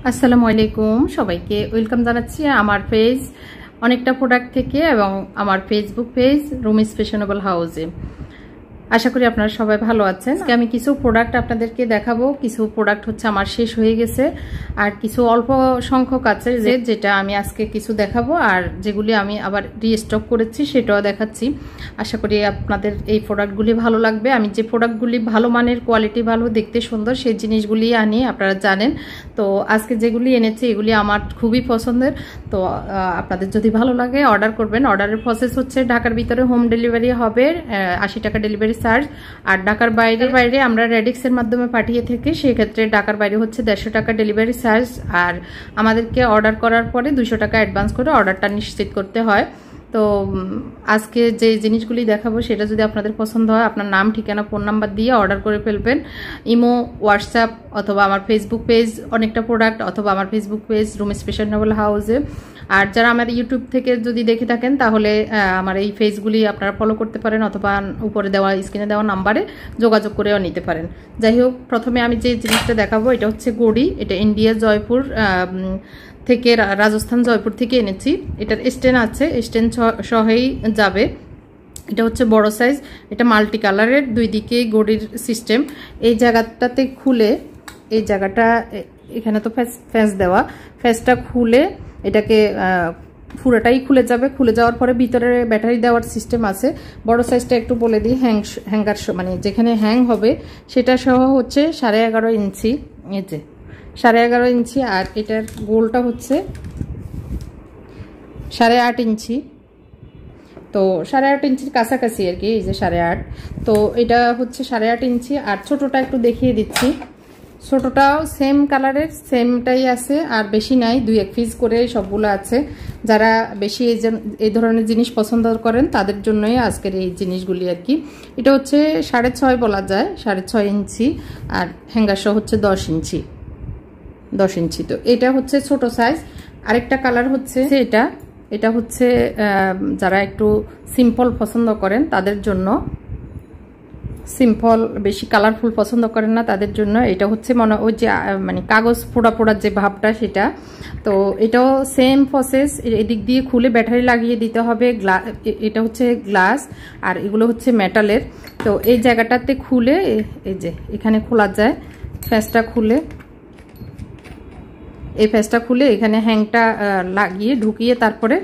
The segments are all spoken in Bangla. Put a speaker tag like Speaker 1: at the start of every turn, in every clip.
Speaker 1: আসসালামু আলাইকুম সবাইকে ওয়েলকাম জানাচ্ছি আমার পেজ অনেকটা প্রোডাক্ট থেকে এবং আমার ফেসবুক পেজ রুমিস ফ্যাশনেবল হাউসে। আশা করি আপনারা সবাই ভালো আছেন। আজকে আমি কিছু প্রোডাক্ট আপনাদেরকে দেখাবো। কিছু প্রোডাক্ট হচ্ছে আমার শেষ হয়ে গেছে আর কিছু অল্প সংখ্যক আছে যেটা আমি আজকে কিছু দেখাবো, আর যেগুলি আমি আবার রিস্টক করেছি সেটাও দেখাচ্ছি। আশা করি আপনাদের এই প্রোডাক্টগুলি ভালো লাগবে। আমি যে প্রোডাক্টগুলি ভালো মানের, কোয়ালিটি ভালো, দেখতে সুন্দর, সেই জিনিসগুলি আনি, আপনারা জানেন। তো আজকে যেগুলি এনেছি এগুলি আমার খুবই পছন্দের। তো আপনাদের যদি ভালো লাগে অর্ডার করবেন। অর্ডারের প্রসেস হচ্ছে ঢাকার ভিতরে হোম ডেলিভারি হবে, 80 টাকা ডেলিভারি চার্জ। আর ঢাকার বাইরে আমরা রেডিক্সের মাধ্যমে পাঠিয়ে থাকি, সেক্ষেত্রে ঢাকার বাইরে হচ্ছে 150 টাকা ডেলিভারি চার্জ। আর আমাদেরকে অর্ডার করার পরে 200 টাকা অ্যাডভান্স করে অর্ডারটা নিশ্চিত করতে হয়। তো আজকে যে জিনিসগুলি দেখাবো সেটা যদি আপনাদের পছন্দ হয়, আপনার নাম, ঠিকানা, ফোন নাম্বার দিয়ে অর্ডার করে ফেলবেন। ইমো, হোয়াটসঅ্যাপ অথবা আমার ফেসবুক পেজ অনেকটা প্রোডাক্ট, অথবা আমার ফেসবুক পেজ রুমিস ফ্যাশনেবল হাউসে। আর যারা আমার ইউটিউব থেকে যদি দেখে থাকেন তাহলে আমার এই পেজগুলি আপনারা ফলো করতে পারেন, অথবা উপরে দেওয়া স্ক্রিনে দেওয়া নাম্বারে যোগাযোগ করেও নিতে পারেন। যাই হোক, প্রথমে আমি যে জিনিসটা দেখাবো এটা হচ্ছে গড়ি। এটা ইন্ডিয়া জয়পুর থেকে, রাজস্থান জয়পুর থেকে এনেছি। এটার স্ট্যান্ড আছে, স্ট্যান্ড সহই যাবে। এটা হচ্ছে বড় সাইজ, এটা মাল্টি কালারের, দুই দিকে গড়ির সিস্টেম। এই জায়গাটাতে খুলে, এই জায়গাটা এখানে তো ফ্যাস দেওয়া, ফ্যাসটা খুলে এটাকে পুরোটাই খুলে যাবে। খুলে যাওয়ার পরে ভিতরে ব্যাটারি দেওয়ার সিস্টেম আছে। বড় সাইজটা একটু বলে দিই, হ্যাঙ্গার মানে যেখানে হ্যাং হবে সেটা সহ হচ্ছে 11.5 ইঞ্চি, এই যে 11.5 ইঞ্চি। আর এটার গোলটা হচ্ছে 8.5 ইঞ্চি। তো 8.5 ইঞ্চির কাছাকাছি আর কি, এই যে 8.5। তো এটা হচ্ছে 8.5 ইঞ্চি। আর ছোটটা একটু দেখিয়ে দিচ্ছি। ছোটটাও সেম কালারের, সেমটাই আছে, আর বেশি নাই, 2-1 পিস করে সবগুলো আছে। যারা বেশি এই ধরনের জিনিস পছন্দ করেন তাদের জন্যই আজকের এই জিনিসগুলি আর কি। এটা হচ্ছে 6.5 বলা যায়, 6.5 ইঞ্চি। আর হ্যাঙ্গারসহ হচ্ছে 10 ইঞ্চি। তো এটা হচ্ছে ছোট সাইজ। আরেকটা কালার হচ্ছে এটা হচ্ছে যারা একটু সিম্পল পছন্দ করেন তাদের জন্য, সিম্পল, বেশি কালারফুল পছন্দ করেন না তাদের জন্য। এটা হচ্ছে ওই যে মানে কাগজ পোড়া যে ভাবটা, সেটা। তো এটাও সেম প্রসেস, এদিক দিয়ে খুলে ব্যাটারি লাগিয়ে দিতে হবে। এটা হচ্ছে গ্লাস আর এগুলো হচ্ছে মেটালের। তো এই জায়গাটাতে খুলে, এই যে এখানে খোলা যায়, ফ্যাসটা খুলে, এই ফ্যাসটা খুলে এখানে হ্যাংটা লাগিয়ে ঢুকিয়ে তারপরে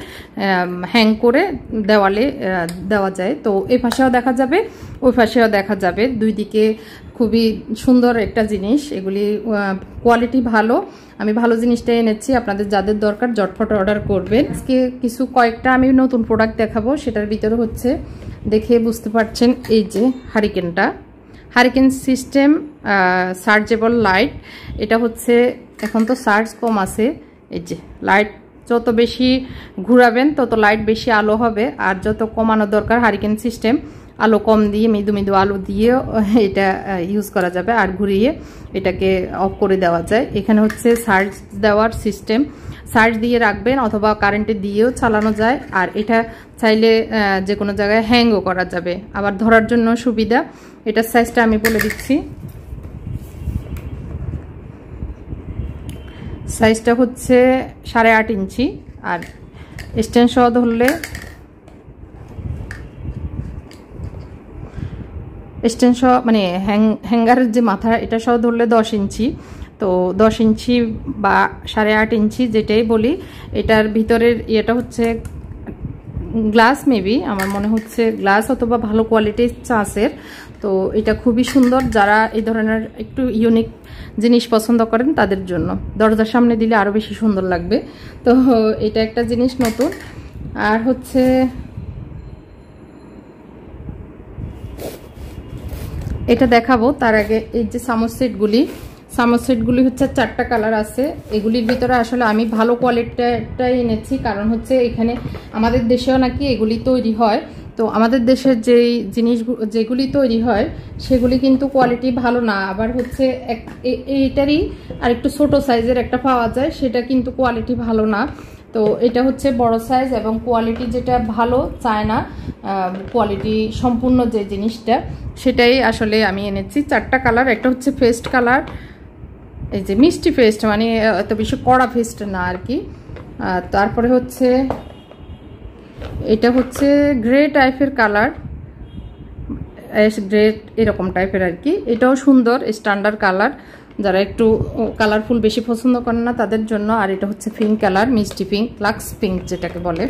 Speaker 1: হ্যাং করে দেওয়ালে দেওয়া যায়। তো এই পাশেও দেখা যাবে, ওই পাশেও দেখা যাবে, দুই দিকে খুবই সুন্দর একটা জিনিস। এগুলি কোয়ালিটি ভালো, আমি ভালো জিনিসটা এনেছি। আপনাদের যাদের দরকার ঝটফট অর্ডার করবেন। আজকে কয়েকটা আমি নতুন প্রোডাক্ট দেখাবো, সেটার ভিতরে হচ্ছে দেখে বুঝতে পারছেন, এই যে হারিকেন সিস্টেম চার্জেবল লাইট। এটা হচ্ছে, এখন তো চার্জ কম আছে, এই যে লাইট যত বেশি ঘুরাবেন তত লাইট বেশি আলো হবে। আর যত কমানো দরকার হারিকেন সিস্টেম, আলো কম দিয়ে মৃদু আলো দিয়ে এটা ইউজ করা যাবে। আর ঘুরিয়ে এটাকে অফ করে দেওয়া যায়। এখানে হচ্ছে চার্জ দেওয়ার সিস্টেম, চার্জ দিয়ে রাখবেন অথবা কারেন্টে দিয়েও চালানো যায়। আর এটা চাইলে যে কোনো জায়গায় হ্যাংও করা যাবে, আবার ধরার জন্য সুবিধা। এটার সাইজটা আমি বলে দিচ্ছি, সাইজটা হচ্ছে 8.5 ইঞ্চি। আর স্ট্যান্ড সহ ধরলে, স্ট্যান্ড সহ মানে হ্যাঙ্গারের যে মাথা, এটা সহ ধরলে 10 ইঞ্চি। তো 10 ইঞ্চি বা 8.5 ইঞ্চি যেটাই বলি। এটার ভিতরের ইয়েটা হচ্ছে গ্লাস, মেবি আমার মনে হচ্ছে গ্লাস অথবা ভালো কোয়ালিটির চাষের। তো এটা খুবই সুন্দর, যারা এই ধরনের একটু ইউনিক জিনিস পছন্দ করেন তাদের জন্য। দরজার সামনে দিলে আরও বেশি সুন্দর লাগবে। তো এটা একটা জিনিস নতুন। আর হচ্ছে এটা দেখাবো তার আগে, এই যে চামচ সেটগুলি হচ্ছে 4টা কালার আছে। এগুলির ভিতরে আসলে আমি ভালো কোয়ালিটিটাই এনেছি, কারণ হচ্ছে এখানে আমাদের দেশেও নাকি এগুলি তৈরি হয়। তো আমাদের দেশের যেই যেগুলি তৈরি হয় সেগুলি কিন্তু কোয়ালিটি ভালো না। আবার হচ্ছে এইটারই আর একটু ছোট সাইজের একটা পাওয়া যায়, সেটা কিন্তু কোয়ালিটি ভালো না। তো এটা হচ্ছে বড় সাইজ এবং কোয়ালিটি যেটা ভালো, চায়না কোয়ালিটি সম্পূর্ণ যে জিনিসটা, সেটাই আসলে আমি এনেছি। 4টা কালার, একটা হচ্ছে পেস্ট কালার, এই যে মিষ্টি পেস্ট, মানে এত বেশি কড়া পেস্ট না আর কি। তারপরে হচ্ছে এটা হচ্ছে গ্রে টাইপের কালার, গ্রে এরকম টাইপের আর কি। এটাও সুন্দর স্ট্যান্ডার্ড কালার, যারা একটু কালারফুল বেশি পছন্দ করেন না তাদের জন্য। আর এটা হচ্ছে পিঙ্ক কালার, মিষ্টি পিঙ্ক, লাক্স পিঙ্ক যেটাকে বলে।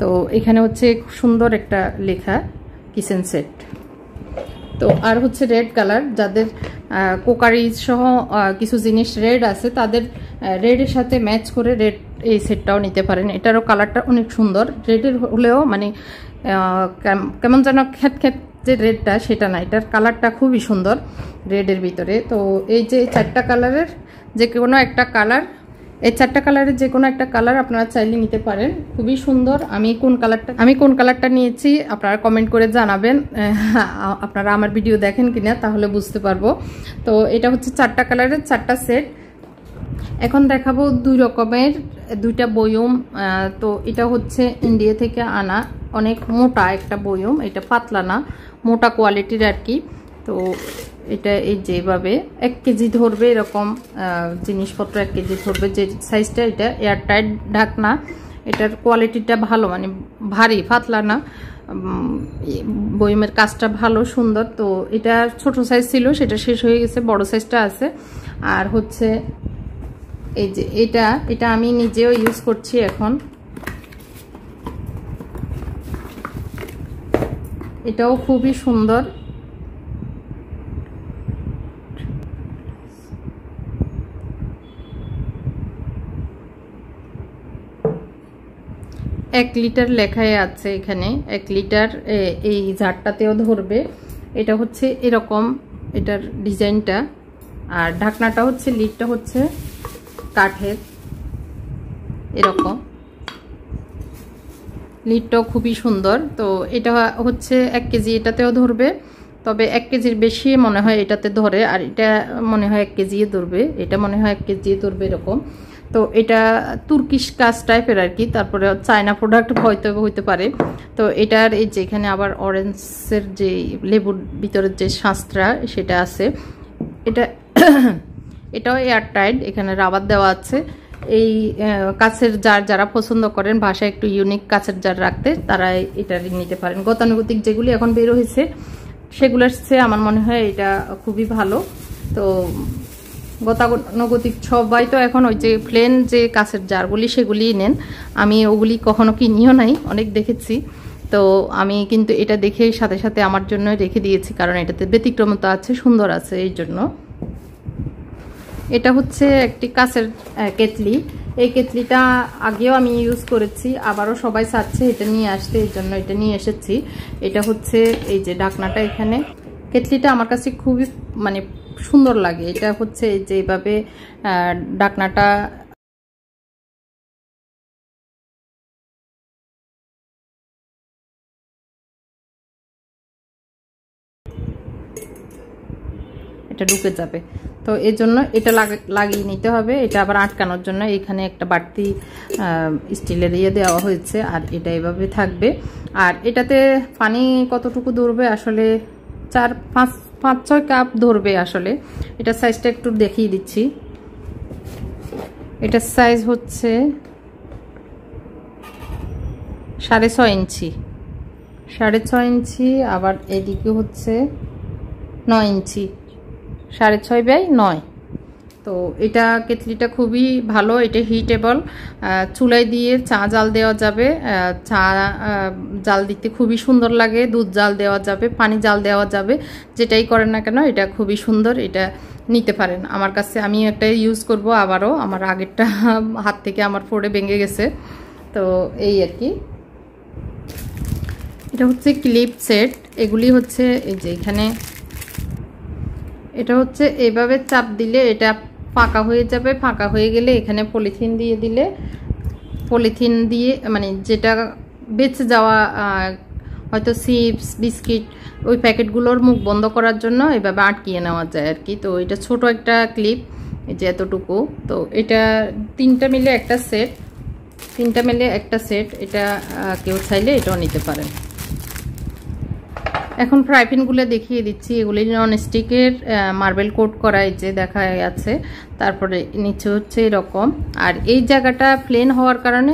Speaker 1: তো এখানে হচ্ছে সুন্দর একটা লেখা কিচেন সেট। তো আর হচ্ছে রেড কালার, যাদের কোকারি সহ কিছু জিনিস রেড আছে তাদের রেডের সাথে ম্যাচ করে রেড এই সেটটাও নিতে পারেন। এটারও কালারটা অনেক সুন্দর, রেডের হলেও মানে কেমন যেন খ্যাত খ্যাত যে রেডটা সেটা না, এটার কালারটা খুবই সুন্দর রেডের ভিতরে। তো এই যে 4টা কালারের যে কোনো একটা কালার, এই 4টা কালারের যে কোনো একটা কালার আপনারা চাইলে নিতে পারেন, খুবই সুন্দর। আমি কোন কালারটা নিয়েছি আপনারা কমেন্ট করে জানাবেন, আপনারা আমার ভিডিও দেখেন কিনা তাহলে বুঝতে পারবো। তো এটা হচ্ছে 4টা কালারের 4টা সেট। এখন দেখাবো 2 রকমের 2টা বয়ম। তো এটা হচ্ছে ইন্ডিয়া থেকে আনা, অনেক মোটা একটা বয়ম, এটা পাতলা না, মোটা কোয়ালিটির আর কি। তো এটা এই যেভাবে 1 কেজি ধরবে এরকম জিনিসপত্র 1 কেজি ধরবে যে সাইজটা, এটা এয়ারটাইট ঢাকনা, এটার কোয়ালিটিটা ভালো, মানে ভারী, পাতলা না, বয়মের কাজটা ভালো সুন্দর। তো এটা ছোট সাইজ ছিল, সেটা শেষ হয়ে গেছে, বড় সাইজটা আছে। আর হচ্ছে এই যে এটা আমি নিজেও ইউজ করছি এখন, এটাও খুবই সুন্দর। এক লিটার লেখায় আছে এখানে, 1 লিটার এই জারটাতেও ধরবে। এটা হচ্ছে এরকম, এটার ডিজাইনটা। আর ঢাকনাটা হচ্ছে, লিডটা হচ্ছে কাঠের এরকম, লিডটাও খুবই সুন্দর। তো এটা হচ্ছে 1 কেজি, এটাতেও ধরবে, তবে 1 কেজির বেশি মনে হয় এটাতে ধরে, আর এটা মনে হয় 1 কেজি ধরবে, এটা মনে হয় 1 কেজি ধরবে এরকম। তো এটা তুর্কিশ কাজ টাইপের আর কি, তারপরে চায়না প্রোডাক্ট হয়তো হইতে পারে। তো এটার এই যে এখানে আবার অরেঞ্জের যে লেবুর ভিতরের যে শাঁসটা সেটা আছে, এটাও এয়ারটাইট, এখানে রাবার দেওয়া আছে। এই কাছের জার যারা পছন্দ করেন বাসায় একটু ইউনিক কাছের জার রাখতে, তারা এটা নিতে পারেন। গতানুগতিক যেগুলি এখন বের হয়েছে সেগুলোর চেয়ে আমার মনে হয় এটা খুবই ভালো। তো গতানুগতিক সবাই তো এখন ওই যে প্লেন যে কাছের জারগুলি সেগুলিই নেন, আমি ওগুলি কখনো কিনিও নাই, অনেক দেখেছি। তো আমি কিন্তু এটা দেখে সাথে সাথে আমার জন্য রেখে দিয়েছি, কারণ এটাতে ব্যতিক্রমতা আছে, সুন্দর আছে এই জন্য। এটা হচ্ছে একটি কাঁচের কেতলি, এই কেতলিটা আগেও আমি ইউজ করেছি, আবারও সবাই চাচ্ছে এটা নিয়ে আসতে, এই জন্য এটা নিয়ে এসেছি। এটা হচ্ছে এই যে ঢাকনাটা, এখানে কেতলিটা আমার কাছে খুবই মানে সুন্দর লাগে। এটা হচ্ছে এই যে এইভাবে ঢাকনাটা এটা ঢুকে যাবে, তো এই জন্য এটা লাগিয়ে নিতে হবে। এটা আবার আটকানোর জন্য এখানে একটা বাড়তি স্টিলের ইয়ে দেওয়া হয়েছে, আর এটা এভাবে থাকবে। আর এটাতে পানি কতটুকু ধরবে আসলে 4-5-6 কাপ ধরবে আসলে। এটা সাইজটা একটু দেখিয়ে দিচ্ছি, এটার সাইজ হচ্ছে 6.5 ইঞ্চি, 6.5 ইঞ্চি। আবার এদিকে হচ্ছে 9 ইঞ্চি, 6.5/9। তো এটা কেতলিটা খুবই ভালো, এটা হিটেবল, চুলায় দিয়ে চা জাল দেওয়া যাবে, চা জাল দিতে খুবই সুন্দর লাগে, দুধ জাল দেওয়া যাবে, পানি জাল দেওয়া যাবে, যেটাই করেন না কেন এটা খুবই সুন্দর। এটা নিতে পারেন আমার কাছে, আমি একটা ইউজ করব আবারও, আমার আগেরটা হাত থেকে আমার পড়ে ভেঙে গেছে। তো এই আর কি। এটা হচ্ছে ক্লিপ সেট, এগুলি হচ্ছে এই যে এখানে, এটা হচ্ছে এভাবে চাপ দিলে এটা ফাঁকা হয়ে যাবে, ফাঁকা হয়ে গেলে এখানে পলিথিন দিয়ে দিলে, পলিথিন দিয়ে মানে যেটা বেঁচে যাওয়া হয়তো চিপস বিস্কিট ওই প্যাকেটগুলোর মুখ বন্ধ করার জন্য এভাবে আটকিয়ে নেওয়া যায় আর কি। তো এটা ছোট একটা ক্লিপ, এই যে এতটুকু। তো এটা 3টা মিলে একটা সেট, 3টা মিলে একটা সেট, এটা কেউ চাইলে এটাও নিতে পারেন। এখন ফ্রাই প্যানগুলো দেখিয়ে দিচ্ছি। এগুলি ননস্টিকের মার্বেল কোট করা, এই যে দেখা যাচ্ছে। তারপরে নিচে হচ্ছে এরকম। আর এই জায়গাটা প্লেন হওয়ার কারণে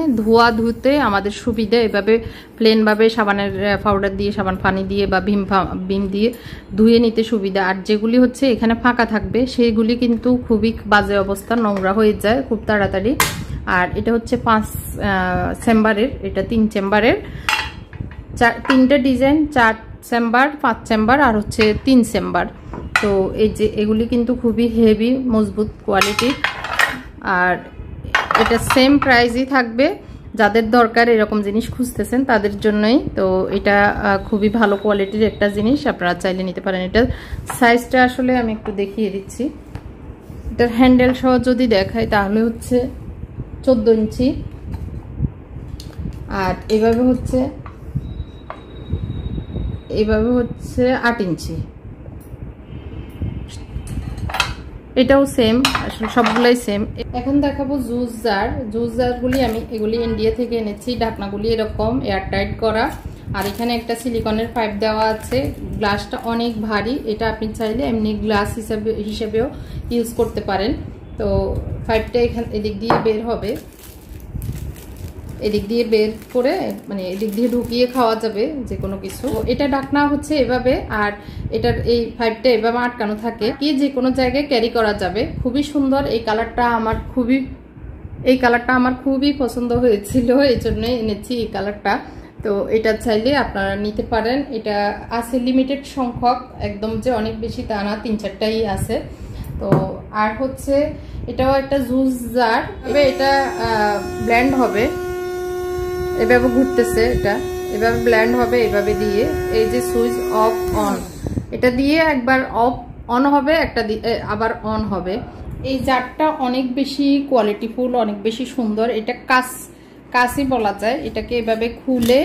Speaker 1: ধুতে আমাদের সুবিধা। এভাবে প্লেনভাবে সাবানের পাউডার দিয়ে, সাবান পানি দিয়ে বা ভীম দিয়ে ধুয়ে নিতে সুবিধা। আর যেগুলি হচ্ছে এখানে ফাঁকা থাকবে সেইগুলি কিন্তু খুবই বাজে অবস্থা, নোংরা হয়ে যায় খুব তাড়াতাড়ি। আর এটা হচ্ছে 5 চেম্বারের, এটা 3 চেম্বারের, 3টে ডিজাইন, 4 চেম্বার, 5 চেম্বার আর হচ্ছে 3 চেম্বার। তো এই যে এগুলি কিন্তু খুবই হেভি মজবুত কোয়ালিটির। আর এটা সেম প্রাইসই থাকবে। যাদের দরকার এরকম জিনিস খুঁজতেছেন তাদের জন্যই। তো এটা খুবই ভালো কোয়ালিটির একটা জিনিস, আপনারা চাইলে নিতে পারেন। এটার সাইজটা আসলে আমি একটু দেখিয়ে দিচ্ছি। এটার হ্যান্ডেল সহ যদি দেখাই তাহলে হচ্ছে 14 ইঞ্চি। আর এভাবে হচ্ছে 8 ইঞ্চি। এটাও সেম, আসলে সবগুলাই সেম। এখন দেখাবো জুস জার। জুস জারগুলি আমি এগুলি ইন্ডিয়া থেকে এনেছি। ঢাকনাগুলি এরকম এয়ারটাইট করা। আর এখানে একটা সিলিকনের পাইপ দেওয়া আছে। গ্লাসটা অনেক ভারী, এটা আপনি চাইলে এমনি গ্লাস হিসেবেও ইউজ করতে পারেন। তো পাইপটা এদিক দিয়ে বের হবে, এদিক দিয়ে বের করে মানে এদিক দিয়ে ঢুকিয়ে খাওয়া যাবে যে কোনো কিছু। এটা ঢাকনা হচ্ছে এভাবে, আর এটার এই পাইপটা এভাবে আটকানো থাকে, কি যে কোনো জায়গায় ক্যারি করা যাবে। খুবই সুন্দর এই কালারটা, আমার খুবই পছন্দ হয়েছিল, এই জন্যই এনেছি এই কালারটা। তো এটা চাইলে আপনারা নিতে পারেন। এটা আছে লিমিটেড সংখ্যক, একদম যে অনেক বেশি তা না, 3-4টাই আছে। তো আর হচ্ছে এটাও একটা জুস জার। এটা ব্লেন্ড হবে, এভাবে ঘুরতেছে, এটা এভাবে ব্লেন্ড হবে এভাবে দিয়ে। এই যে সুইচ অফ অন, এটা দিয়ে একবার অন হবে, একটা আবার অন হবে। এই জারটা অনেক বেশি কোয়ালিটিফুল, অনেক বেশি সুন্দর। এটা কাঁচই বলা যায়। এটাকে এভাবে খুলে,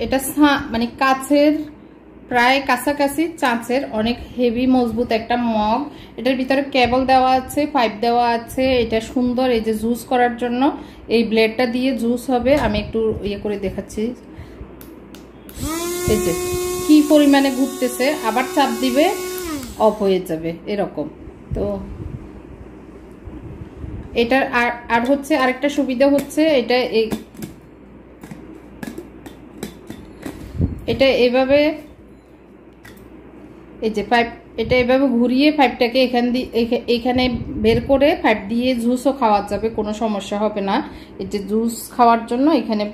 Speaker 1: এটা মানে কাচের প্রায় কাছাকাছি, চাঁচের অনেক হেভি মজবুত একটা মগ। এটার ভিতরে কেবল দেওয়া আছে, পাইপ দেওয়া আছে। এটা সুন্দর, এই যে জুস করার জন্য এই ব্লেডটা দিয়ে জুস হবে। আমি একটু ইয়ে করে দেখাচ্ছি, এই যে কি পরিমাণে ঘুরতেছে, আবার চাপ দিবে অফ হয়ে যাবে এরকম। তো এটার আর হচ্ছে আরেকটা সুবিধা হচ্ছে এটা এভাবে, এই যে পাইপ, এটা এভাবে ঘুরিয়ে পাইপটাকে এখানে বের করে পাইপ দিয়ে জুসও খাওয়া যাবে, কোনো সমস্যা হবে না। এই যে জুস খাওয়ার জন্য এখানে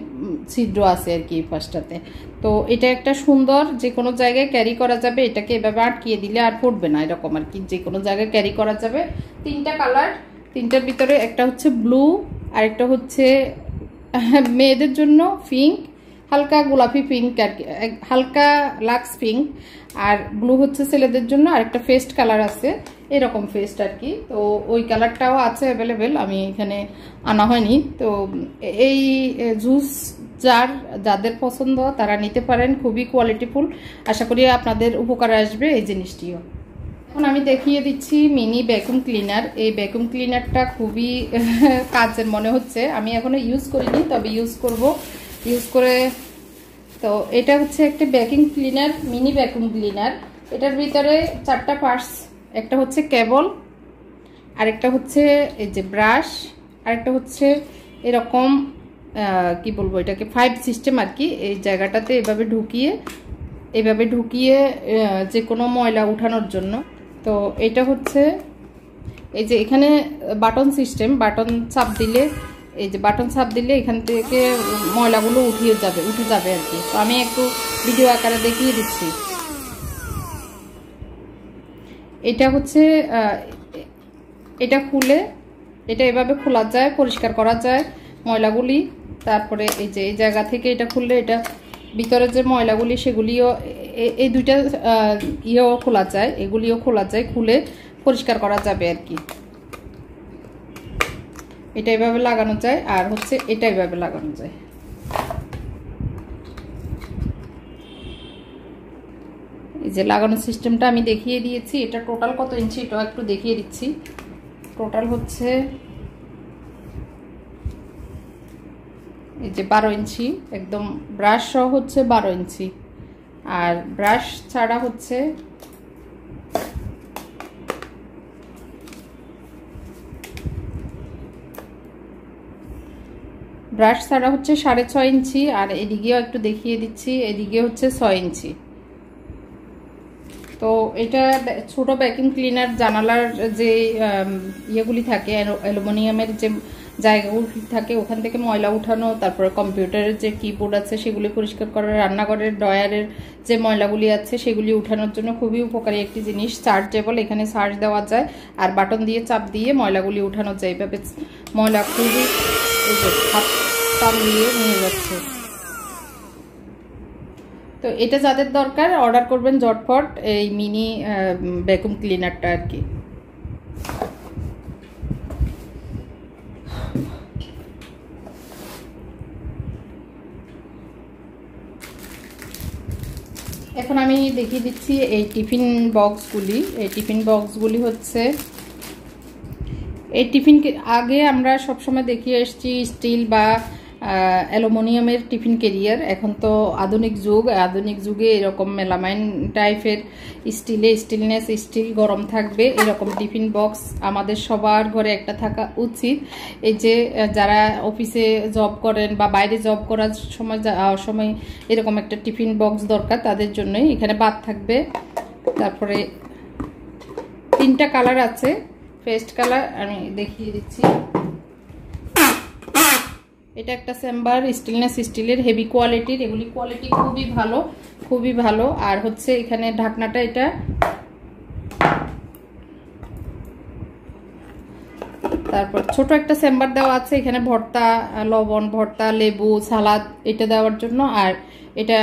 Speaker 1: ছিদ্র আছে আর কি পাশটাতে। তো এটা একটা সুন্দর, যে কোনো জায়গায় ক্যারি করা যাবে। এটাকে এভাবে আটকিয়ে দিলে আর পড়বে না, এরকম আর কি, যে কোনো জায়গায় ক্যারি করা যাবে। 3টা কালার, 3টার ভিতরে একটা হচ্ছে ব্লু, আর একটা হচ্ছে মেয়েদের জন্য পিঙ্ক, হালকা গোলাপি পিঙ্ক আর কি, হালকা লাক্স পিঙ্ক। আর ব্লু হচ্ছে ছেলেদের জন্য, আর একটা ফেস্ট কালার আছে, এরকম ফেস্ট আর কি। তো ওই কালারটাও আছে অ্যাভেলেবেল, আমি এখানে আনা হয়নি। তো এই জুস যাদের পছন্দ তারা নিতে পারেন, খুবই কোয়ালিটিফুল। আশা করি আপনাদের উপকারে আসবে এই জিনিসটিও। এখন আমি দেখিয়ে দিচ্ছি মিনি ভ্যাকুম ক্লিনার। এই ভ্যাকুম ক্লিনারটা খুবই কাজের মনে হচ্ছে, আমি এখনো ইউজ করিনি, তবে ইউজ করে। তো এটা হচ্ছে একটা vacuum cleaner, mini vacuum cleaner. এটার ভিতরে 4টা পার্টস, একটা হচ্ছে কেবল, আরেকটা হচ্ছে এই যে ব্রাশ, আরেকটা হচ্ছে এরকম কি বলবো এটাকে 5 সিস্টেম আর কি। এই জায়গাটাতে এভাবে ঢুকিয়ে যে কোনো ময়লা উঠানোর জন্য। তো এটা হচ্ছে এই যে এখানে বাটন সিস্টেম, বাটন চাপ দিলে, এই যে বাটন চাপ দিলে এখান থেকে ময়লাগুলো উঠে যাবে আর কি। তো আমি একটু ভিডিও আকারে দেখিয়ে দিচ্ছি। এটা হচ্ছে এটা খুলে, এটা এভাবে খোলা যায়, পরিষ্কার করা যায় ময়লাগুলি। তারপরে এই যে এই জায়গা থেকে এটা খুললে, এটা ভিতরে যে ময়লাগুলি সেগুলিও, এই দুইটা ইয়েও খোলা যায়, এগুলিও খোলা যায়, খুলে পরিষ্কার করা যাবে আর কি। এটা এভাবে লাগানো যায়, আর হচ্ছে এটা এভাবে লাগানো যায়। এই যে লাগানোর সিস্টেমটা আমি দেখিয়ে দিয়েছি। এটা টোটাল কত ইঞ্চি এটাও একটু দেখিয়ে দিচ্ছি। টোটাল হচ্ছে এই যে 12 ইঞ্চি, একদম ব্রাশ সহ হচ্ছে 12 ইঞ্চি। আর ব্রাশ ছাড়া হচ্ছে ব্রাশ ছাড়া হচ্ছে 6.5 ইঞ্চি, আর এদিকেও একটু দেখিয়ে দিচ্ছি, এদিকে হচ্ছে 6 ইঞ্চি। তো এটা ছোট ভ্যাকুয়াম ক্লিনার, জানালার যে ইয়েগুলি থাকে অ্যালুমিনিয়ামের যে জায়গাগুলি থাকে ওখান থেকে ময়লা উঠানো, তারপরে কম্পিউটারের যে কিবোর্ড আছে সেগুলি পরিষ্কার করা, রান্নাঘরের ড্রয়ারের যে ময়লাগুলি আছে সেগুলি উঠানোর জন্য খুবই উপকারী একটি জিনিস। চার্জেবল, এখানে চার্জ দেওয়া যায় আর বাটন দিয়ে চাপ দিয়ে ময়লাগুলি উঠানো যায়। এইভাবে ময়লা খুবই হাত টান দিয়ে নিয়ে যাচ্ছে। তো এটা যাদের দরকার অর্ডার করবেন ঝটপট এই মিনি ভ্যাকুয়াম ক্লিনারটা আর কি। এখন আমি দেখিয়ে দিচ্ছি এই টিফিন বক্সগুলি। এই টিফিন বক্সগুলি হচ্ছে, এই টিফিন আগে আমরা সবসময় দেখিয়ে এসেছি স্টিল বা অ্যালুমিনিয়ামের টিফিন ক্যারিয়ার। এখন তো আধুনিক যুগ, আধুনিক যুগে এরকম মেলামাইন টাইপের স্টিলনেস, স্টিল গরম থাকবে এরকম টিফিন বক্স আমাদের সবার ঘরে একটা থাকা উচিত। এই যে যারা অফিসে জব করেন বা বাইরে জব করার সময় এরকম একটা টিফিন বক্স দরকার, তাদের জন্যই। এখানে বাদ থাকবে, তারপরে 3টা কালার আছে। পেস্ট কালার আমি দেখিয়ে দিচ্ছি। এটা একটা চেম্বার, স্টেনলেস স্টিলের, হেভি কোয়ালিটির। এগুলি কোয়ালিটি খুবই ভালো, খুবই ভালো। আর হচ্ছে এখানে ঢাকনাটা, এটা তারপর ছোট একটা চেম্বার দেওয়া আছে। এখানে ভর্তা, লবণ, ভর্তা, লেবু, সালাদ এটা দেওয়ার জন্য। আর এটা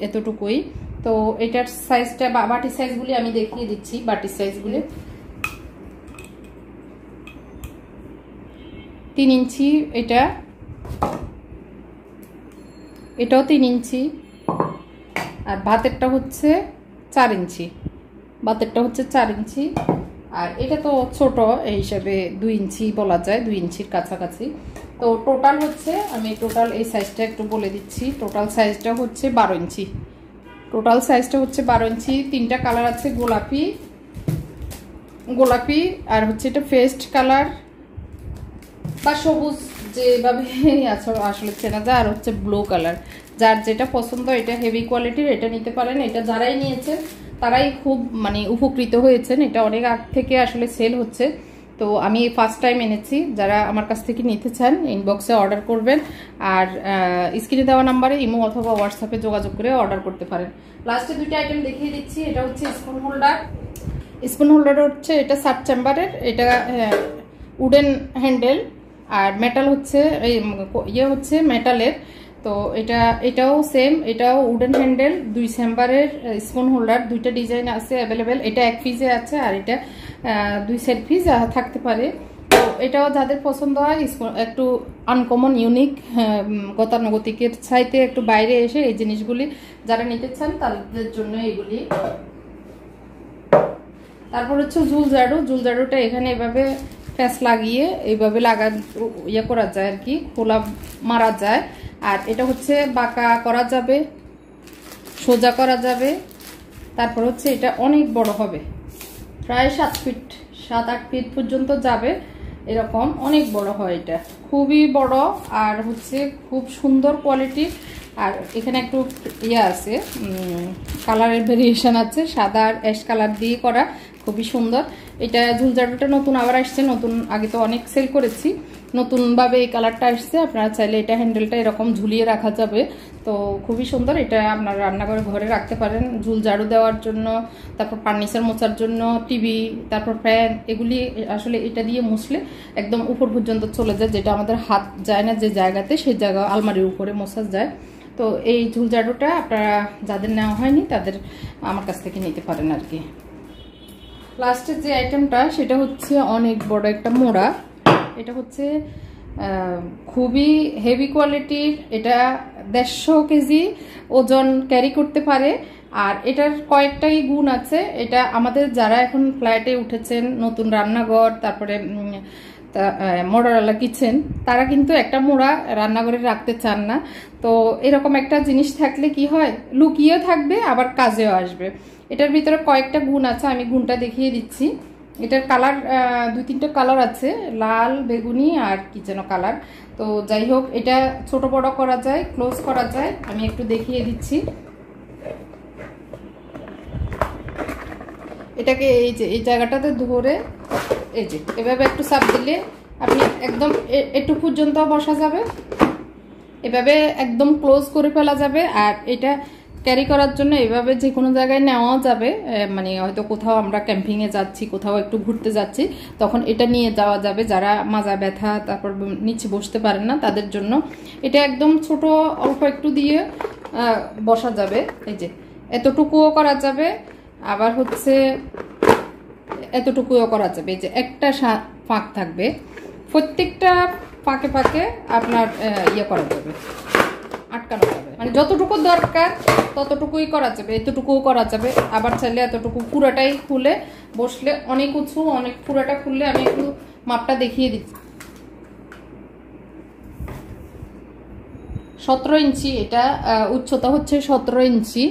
Speaker 1: এতটুকুই। তো এটার সাইজটা, বাটির সাইজগুলি আমি দেখিয়ে দিচ্ছি। বাটির সাইজগুলি 3 ইঞ্চি, এটাও 3 ইঞ্চি। আর ভাতেরটা হচ্ছে 4 ইঞ্চি, ভাতেরটা হচ্ছে 4 ইঞ্চি। আর এটা তো ছোট, এই হিসাবে 2 ইঞ্চি বলা যায়, 2 ইঞ্চির কাছাকাছি। তো টোটাল হচ্ছে, আমি টোটাল এই সাইজটা একটু বলে দিচ্ছি। টোটাল সাইজটা হচ্ছে 12 ইঞ্চি। টোটাল সাইজটা হচ্ছে 12 ইঞ্চি। 3টা কালার আছে, গোলাপি আর হচ্ছে এটা পেস্ট কালার বা সবুজ, যেভাবে আসলে চেনা যায়। আর হচ্ছে ব্লু কালার, যার যেটা পছন্দ। এটা হেভি কোয়ালিটির, এটা নিতে পারেন। এটা যারাই নিয়েছেন তারাই খুব উপকৃত হয়েছেন। এটা অনেক আগ থেকে আসলে সেল হচ্ছে। তো আমি ফার্স্ট টাইম এনেছি। যারা আমার কাছ থেকে নিতে চান ইনবক্সে অর্ডার করবেন, আর স্ক্রিনে দেওয়া নাম্বারে ইমো অথবা হোয়াটসঅ্যাপে যোগাযোগ করে অর্ডার করতে পারেন। লাস্টে 2টা আইটেম দেখিয়ে দিচ্ছি। এটা হচ্ছে স্পুন হোল্ডার। স্পুন হোল্ডার হচ্ছে এটা 7 চেম্বারের, এটা উডেন হ্যান্ডেল আর মেটাল হচ্ছে, ইয়ে হচ্ছে মেটালের। তো এটাও সেম, এটাও উডেন হ্যান্ডেল, 2 চেম্বারের স্পুন হোল্ডার। 2টা ডিজাইন আছে অ্যাভেলেবেল। এটা 1 পিসে আছে আর এটা 2 সেট পিস থাকতে পারে। তো এটাও যাদের পছন্দ হয়, একটু আনকমন, ইউনিক, গতানুগতিকের চাইতে একটু বাইরে এসে এই জিনিসগুলি যারা নিতে চান তাদের জন্য এগুলি। তারপর হচ্ছে ঝুল ঝাড়ু। ঝুল ঝাড়ুটা এখানে এভাবে প্যাঁচ লাগিয়ে এইভাবে ইয়ে করা যায় আর কি, খোলা মারা যায়। আর এটা হচ্ছে বাঁকা করা যাবে, সোজা করা যাবে। তারপর হচ্ছে এটা অনেক বড় হবে, প্রায় 7-8 ফিট পর্যন্ত যাবে, এরকম অনেক বড় হয়। এটা খুবই বড় আর হচ্ছে খুব সুন্দর কোয়ালিটি। আর এখানে একটু ইয়ে আছে, কালারের ভেরিয়েশন আছে, সাদা আর অ্যাশ কালার দিয়ে করা, খুবই সুন্দর। এটা ঝুলঝাড়ুটা নতুন আবার আসছে, নতুন, আগে তো অনেক সেল করেছি, নতুনভাবে এই কালারটা আসছে। আপনারা চাইলে এটা হ্যান্ডেলটা এরকম ঝুলিয়ে রাখা যাবে, তো খুবই সুন্দর। এটা আপনারা রান্নাঘরে ঘরে রাখতে পারেন ঝুল ঝাড়ু দেওয়ার জন্য, তারপর ফার্নিচার মোছার জন্য, টিভি, তারপর ফ্যান, এগুলি আসলে এটা দিয়ে মুছলে একদম উপর পর্যন্ত চলে যায়, যেটা আমাদের হাত যায় না যে জায়গাতে, সেই জায়গা আলমারির উপরে মোছা যায়। তো এই ঝুল ঝাড়ুটা আপনারা যাদের নেওয়া হয়নি তাদের আমার কাছ থেকে নিতে পারেন আর কি। লাস্টের যে আইটেমটা সেটা হচ্ছে অনেক বড় একটা মোড়া। এটা হচ্ছে খুবই হেভি কোয়ালিটির, এটা 150 কেজি ওজন ক্যারি করতে পারে। আর এটার কয়েকটাই গুণ আছে। এটা আমাদের যারা এখন ফ্ল্যাটে উঠেছেন, নতুন রান্নাঘর, তারপরে মডেলওয়ালা কিচেন, তারা কিন্তু একটা মোড়া রান্নাঘরে রাখতে চান না। তো এরকম একটা জিনিস থাকলে কি হয়, লুকিয়ে থাকবে আবার কাজেও আসবে। এটার ভিতরে কয়েকটা গুণ আছে, আমি গুণটা দেখিয়ে দিচ্ছি। এটার কালার 2-3টা কালার আছে, লাল, বেগুনি আর কি যেন কালার। তো যাই হোক, এটা ছোট বড় করা যায়, ক্লোজ করা যায়। আমি একটু দেখিয়ে দিচ্ছি। এটাকে এই যে এই জায়গাটাতে ধরে এই যে এভাবে একটু চাপ দিলে আপনি একদম একটু পর্যন্ত বসা যাবে, এভাবে একদম ক্লোজ করে ফেলা যাবে। আর এটা ক্যারি করার জন্য এভাবে যে কোনো জায়গায় নেওয়াও যাবে, মানে হয়তো কোথাও আমরা ক্যাম্পিংয়ে যাচ্ছি, কোথাও একটু ঘুরতে যাচ্ছি, তখন এটা নিয়ে যাওয়া যাবে। যারা মাজা ব্যথা তারপর নিচে বসতে পারেন না তাদের জন্য এটা একদম ছোট, অল্প একটু দিয়ে বসা যাবে। এই যে এতটুকুও করা যাবে, আবার হচ্ছে এতটুকুও করা যাবে। এই যে একটা ফাঁক থাকবে, প্রত্যেকটা ফাঁকে ফাঁকে আপনার ইয়ে করা যাবে, আটকানো যাবে। মানে যতটুকু দরকার ততটুকুই করা যাবে, এতটুকুও করা যাবে। আবার চাইলে এতটুকু পুরাটাই খুলে বসলে অনেক উঁচু, অনেক পুরাটা খুললে আমি একটু মাপটা দেখিয়ে দিচ্ছি। 17 ইঞ্চি এটা উচ্চতা হচ্ছে 17 ইঞ্চি,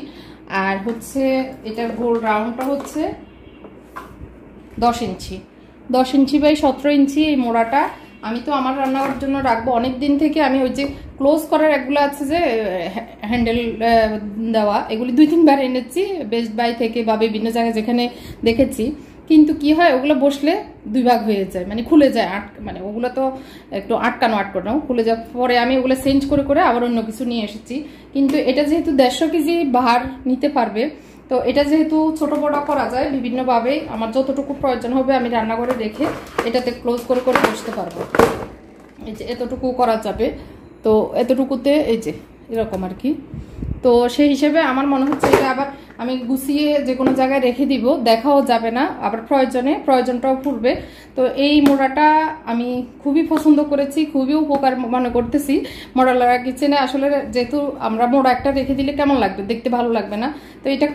Speaker 1: আর হচ্ছে এটার গোল রাউন্ডটা হচ্ছে 10 ইঞ্চি। 10 ইঞ্চি বাই 17 ইঞ্চি এই মোড়াটা আমি তো আমার রান্নার জন্য রাখবো অনেক দিন থেকে। আমি ওই যে ক্লোজ করার এগুলো আছে যে হ্যান্ডেল দেওয়া, এগুলি 2-3 বার এনেছি বেস্ট বাই থেকে বা বিভিন্ন জায়গায় যেখানে দেখেছি। কিন্তু কি হয়, ওগুলো বসলে 2 ভাগ হয়ে যায়, মানে খুলে যায়, মানে ওগুলো তো একটু আটকানো খুলে যায়। পরে আমি ওগুলো চেঞ্জ করে করে আবার অন্য কিছু নিয়ে এসেছি। কিন্তু এটা যেহেতু 150 কেজি ভার নিতে পারবে, তো এটা যেহেতু ছোট বড় করা যায় বিভিন্নভাবে, আমার যতটুকু প্রয়োজন হবে আমি রান্নাঘরে রেখে এটাতে ক্লোজ করে করে বসতে পারবো। এই যে এতটুকু করা যাবে, তো এতটুকুতে এই যে এরকম আর কি। তো সেই হিসেবে আমার মনে হচ্ছে এটা আবার আমি গুছিয়ে যে কোনো জায়গায় রেখে দিব, দেখাও যাবে না, আবার প্রয়োজনটাও পড়বে। তো এই মোড়াটা আমি খুবই পছন্দ করেছি, খুবই উপকার মনে করতেছি। মডেলার কিচেনে আসলে যেহেতু আমরা মোড়া একটা রেখে দিলে কেমন লাগবে, দেখতে ভালো লাগবে না। তো এটা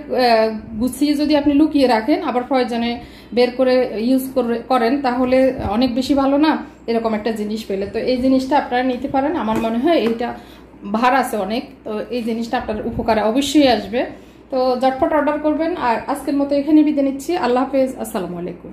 Speaker 1: গুছিয়ে যদি আপনি লুকিয়ে রাখেন, আবার প্রয়োজনে বের করে ইউজ করেন, তাহলে অনেক বেশি ভালো না এরকম একটা জিনিস পেলে। তো এই জিনিসটা আপনারা নিতে পারেন, আমার মনে হয় এইটা ভার আছে অনেক, তো এই জিনিসটা আপনার উপকারে অবশ্যই আসবে। তো ঝটপট অর্ডার করবেন। আর আজকের মতো এখানে বিদায় নিচ্ছি। আল্লাহ হাফেজ, আসসালামু আলাইকুম।